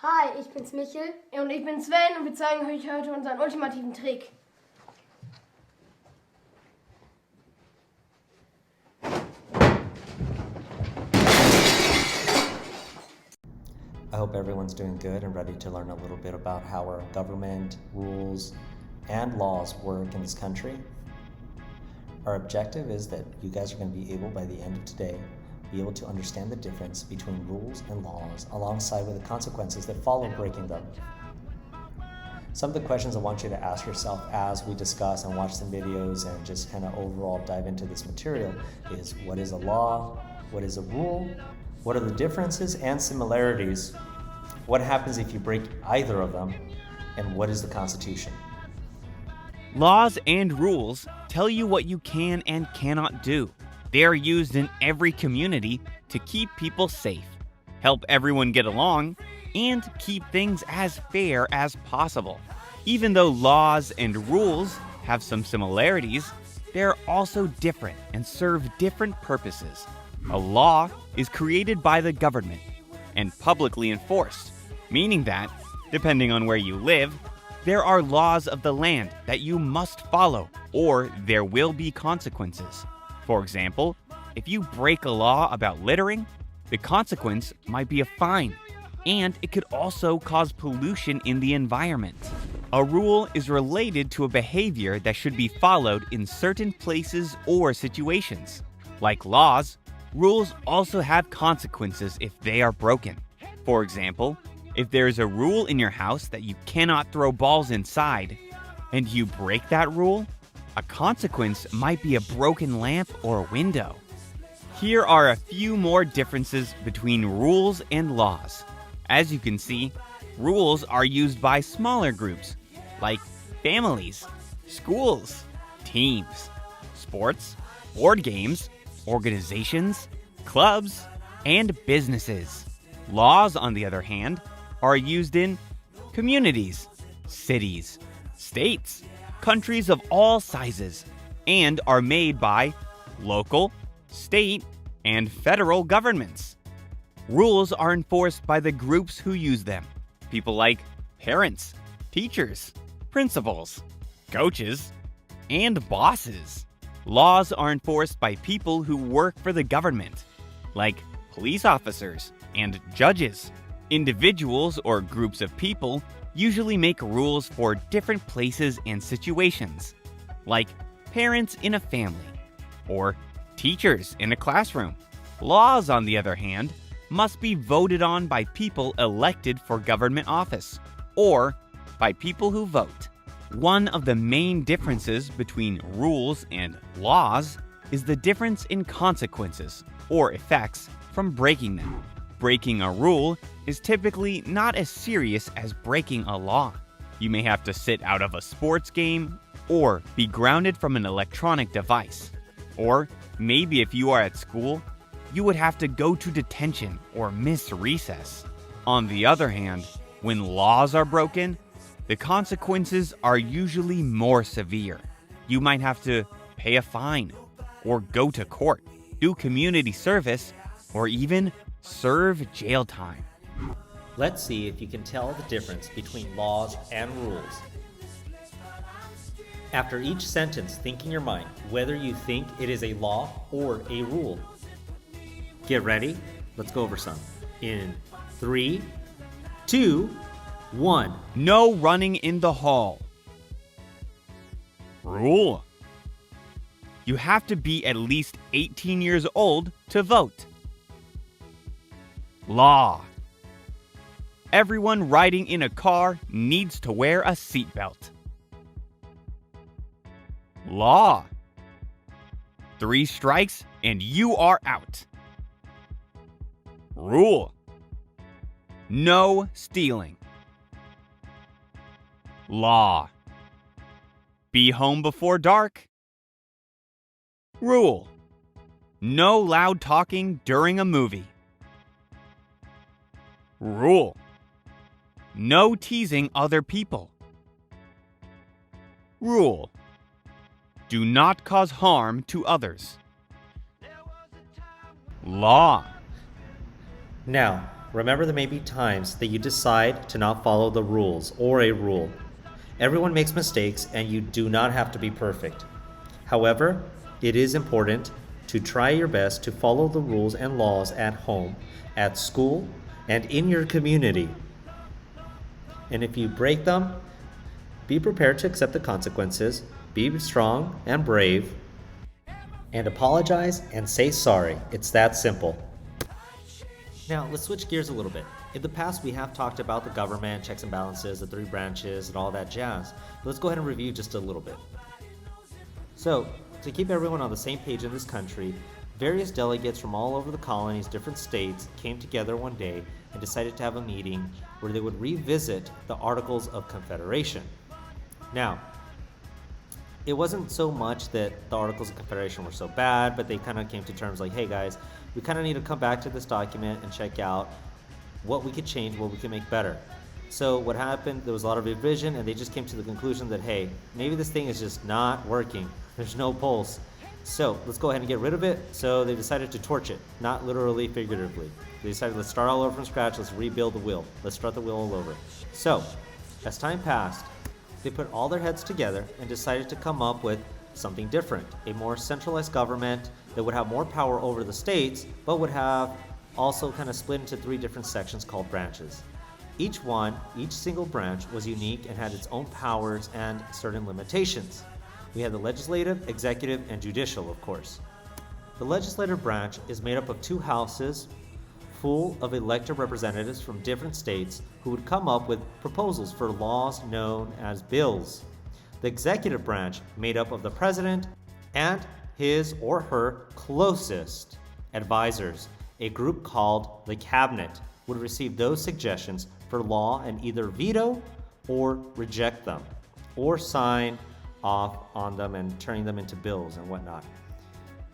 Hi, ich bin's Michel. Und ich bin Sven und wir zeigen euch heute unseren ultimativen Trick. I hope everyone's doing good and ready to learn a little bit about how our government, rules, and laws work in this country. Our objective is that you guys are going to be able, by the end of today, be able to understand the difference between rules and laws alongside with the consequences that follow breaking them. Some of the questions I want you to ask yourself as we discuss and watch some videos and just kind of overall dive into this material is, what is a law? What is a rule? What are the differences and similarities? What happens if you break either of them? And what is the Constitution? Laws and rules tell you what you can and cannot do. They are used in every community to keep people safe, help everyone get along, and keep things as fair as possible. Even though laws and rules have some similarities, they're also different and serve different purposes. A law is created by the government and publicly enforced, meaning that, depending on where you live, there are laws of the land that you must follow, or there will be consequences. For example, if you break a law about littering, the consequence might be a fine, and it could also cause pollution in the environment. A rule is related to a behavior that should be followed in certain places or situations. Like laws, rules also have consequences if they are broken. For example, if there is a rule in your house that you cannot throw balls inside, and you break that rule, a consequence might be a broken lamp or a window. Here are a few more differences between rules and laws. As you can see, rules are used by smaller groups, like families, schools, teams, sports, board games, organizations, clubs, and businesses. Laws, on the other hand, are used in communities, cities, states, countries of all sizes, and are made by local, state, and federal governments. Rules are enforced by the groups who use them, people like parents, teachers, principals, coaches, and bosses. Laws are enforced by people who work for the government, like police officers and judges. Individuals or groups of people usually make rules for different places and situations, like parents in a family or teachers in a classroom. Laws, on the other hand, must be voted on by people elected for government office or by people who vote. One of the main differences between rules and laws is the difference in consequences or effects from breaking them. Breaking a rule is typically not as serious as breaking a law. You may have to sit out of a sports game or be grounded from an electronic device. Or maybe if you are at school, you would have to go to detention or miss recess. On the other hand, when laws are broken, the consequences are usually more severe. You might have to pay a fine, or go to court, do community service, or even serve jail time. Let's see if you can tell the difference between laws and rules. After each sentence, think in your mind whether you think it is a law or a rule. Get ready? Let's go over some. In 3, 2, 1. No running in the hall. Rule. You have to be at least 18 years old to vote. Law. Everyone riding in a car needs to wear a seatbelt. Law. 3 strikes and you are out. Rule. No stealing. Law. Be home before dark. Rule. No loud talking during a movie. Rule. No teasing other people. Rule. Do not cause harm to others. Law. Now, remember there may be times that you decide to not follow the rules or a rule. Everyone makes mistakes and you do not have to be perfect. However, it is important to try your best to follow the rules and laws at home, at school, and in your community. And if you break them, be prepared to accept the consequences, be strong and brave, and apologize and say sorry. It's that simple. Now, let's switch gears a little bit. In the past, we have talked about the government, checks and balances, the 3 branches, and all that jazz. But let's go ahead and review just a little bit. So, to keep everyone on the same page in this country, various delegates from all over the colonies, different states, came together one day and decided to have a meeting where they would revisit the Articles of Confederation. Now, it wasn't so much that the Articles of Confederation were so bad, but they kind of came to terms like, hey guys, we kind of need to come back to this document and check out what we could change, what we can make better. So what happened, there was a lot of revision and they just came to the conclusion that, hey, maybe this thing is just not working. There's no pulse. So let's go ahead and get rid of it. So they decided to torch it, not literally, figuratively. They decided, let's start all over from scratch, let's rebuild the wheel. Let's start the wheel all over. So as time passed, they put all their heads together and decided to come up with something different, a more centralized government that would have more power over the states, but would have also kind of split into 3 different sections called branches. Each single branch was unique and had its own powers and certain limitations. We had the legislative, executive, and judicial, of course. The legislative branch is made up of 2 houses full of elected representatives from different states who would come up with proposals for laws known as bills. The executive branch, made up of the president and his or her closest advisors, a group called the cabinet, would receive those suggestions for law and either veto or reject them, or sign off on them and turning them into bills and whatnot.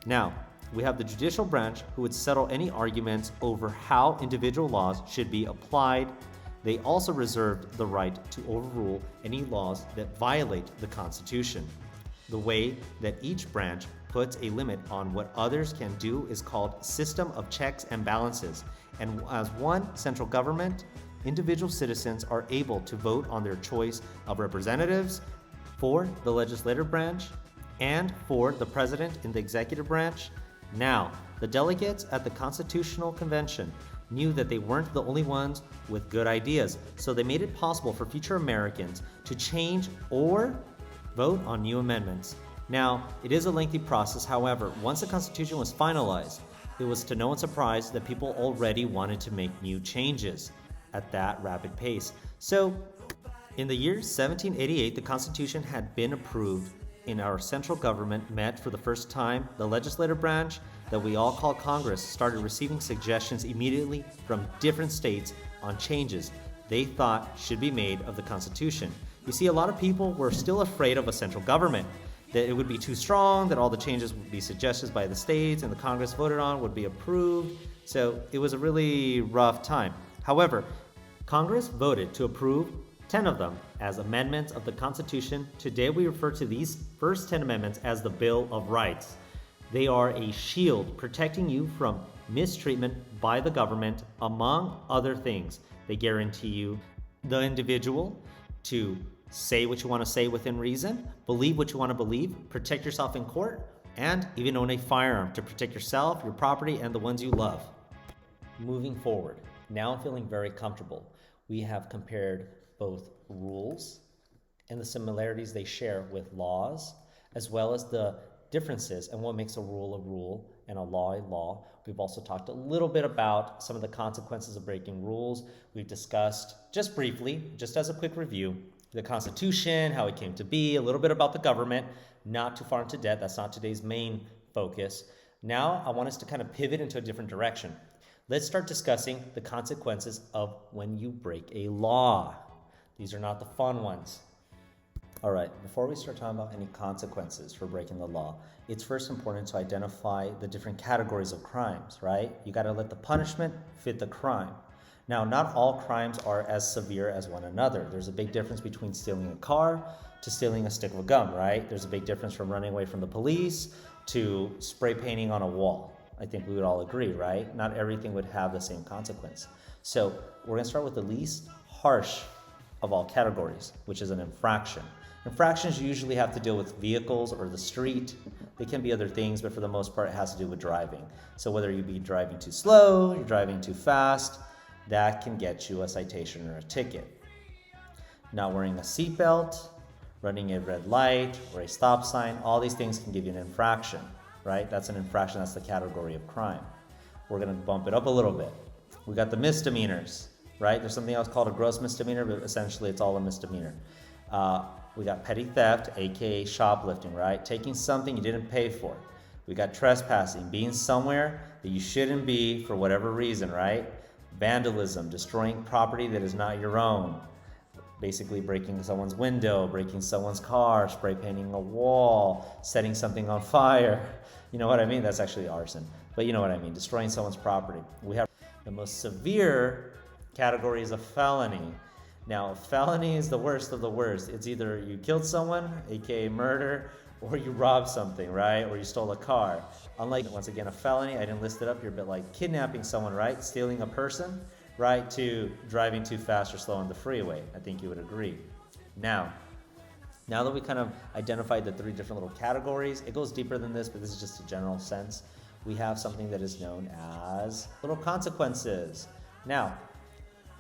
Now, we have the judicial branch who would settle any arguments over how individual laws should be applied. They also reserved the right to overrule any laws that violate the Constitution. The way that each branch puts a limit on what others can do is called system of checks and balances. And as one central government, individual citizens are able to vote on their choice of representatives for the legislative branch and for the president in the executive branch. Now, the delegates at the Constitutional Convention knew that they weren't the only ones with good ideas, so they made it possible for future Americans to change or vote on new amendments. Now, it is a lengthy process. However, once the Constitution was finalized, it was to no one's surprise that people already wanted to make new changes at that rapid pace. So, in the year 1788, the Constitution had been approved and our central government met for the first time. The legislative branch, that we all call Congress, started receiving suggestions immediately from different states on changes they thought should be made of the Constitution. You see, a lot of people were still afraid of a central government, that it would be too strong, that all the changes would be suggested by the states and the Congress voted on would be approved. So it was a really rough time. However, Congress voted to approve 10 of them as amendments of the Constitution. Today we refer to these first 10 amendments as the Bill of Rights. They are a shield protecting you from mistreatment by the government, among other things. They guarantee you, the individual, to say what you want to say within reason, believe what you want to believe, protect yourself in court, and even own a firearm to protect yourself, your property, and the ones you love. Moving forward, now I'm feeling very comfortable. We have compared both rules and the similarities they share with laws, as well as the differences and what makes a rule and a law. We've also talked a little bit about some of the consequences of breaking rules. We've discussed, just briefly, just as a quick review, the Constitution, how it came to be, a little bit about the government, not too far into debt. That's not today's main focus. Now, I want us to kind of pivot into a different direction. Let's start discussing the consequences of when you break a law. These are not the fun ones. All right, before we start talking about any consequences for breaking the law, it's first important to identify the different categories of crimes, right? You got to let the punishment fit the crime. Now, not all crimes are as severe as one another. There's a big difference between stealing a car to stealing a stick of gum, right? There's a big difference from running away from the police to spray painting on a wall. I think we would all agree, right? Not everything would have the same consequence. So we're going to start with the least harsh of all categories, which is an infraction. Infractions usually have to deal with vehicles or the street. They can be other things, but for the most part, it has to do with driving. So whether you be driving too slow, you're driving too fast, that can get you a citation or a ticket. Not wearing a seatbelt, running a red light or a stop sign, all these things can give you an infraction, right? That's an infraction, that's the category of crime. We're gonna bump it up a little bit. We got the misdemeanors, right? There's something else called a gross misdemeanor, but essentially it's all a misdemeanor. We got petty theft, aka shoplifting, right? Taking something you didn't pay for. We got trespassing, being somewhere that you shouldn't be for whatever reason, right? Vandalism, destroying property that is not your own. Basically breaking someone's window, breaking someone's car, spray painting a wall, setting something on fire. You know what I mean? That's actually arson, but you know what I mean, destroying someone's property. We have the most severe category is a felony. Now, a felony is the worst of the worst. It's either you killed someone, aka murder, or you robbed something, right? Or you stole a car. Unlike, once again, a felony, I didn't list it up here, but like kidnapping someone, right? Stealing a person, right? To driving too fast or slow on the freeway. I think you would agree. Now that we kind of identified the three different little categories, it goes deeper than this, but this is just a general sense. We have something that is known as little consequences. Now,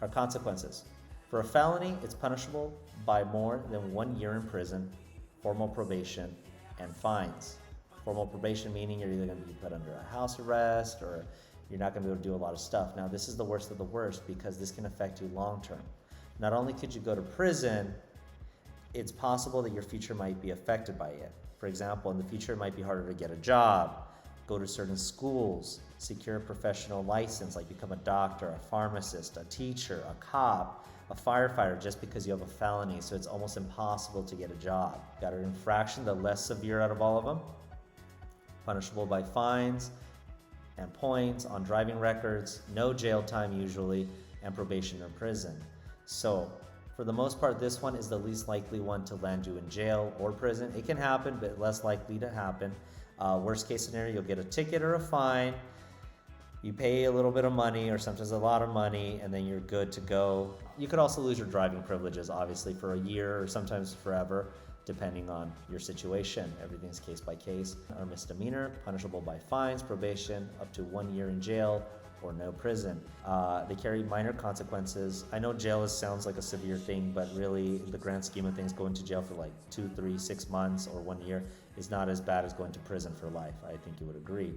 our consequences. For a felony, it's punishable by more than 1 year in prison, formal probation, and fines. Formal probation meaning you're either going to be put under a house arrest or you're not going to be able to do a lot of stuff. Now, this is the worst of the worst because this can affect you long term. Not only could you go to prison, it's possible that your future might be affected by it. For example, in the future, it might be harder to get a job, go to certain schools, secure a professional license, like become a doctor, a pharmacist, a teacher, a cop, a firefighter, just because you have a felony. So it's almost impossible to get a job. Got an infraction, the less severe out of all of them, punishable by fines and points on driving records, no jail time usually, and probation or prison. So for the most part, this one is the least likely one to land you in jail or prison. It can happen, but less likely to happen. Worst case scenario, you'll get a ticket or a fine. You pay a little bit of money or sometimes a lot of money, and then you're good to go. You could also lose your driving privileges, obviously, for a year or sometimes forever, depending on your situation. Everything's case by case. Or misdemeanor, punishable by fines, probation, up to 1 year in jail, or no prison. They carry minor consequences. I know jail sounds like a severe thing, but really, in the grand scheme of things, going to jail for like 2, 3, 6 months or 1 year is not as bad as going to prison for life. I think you would agree.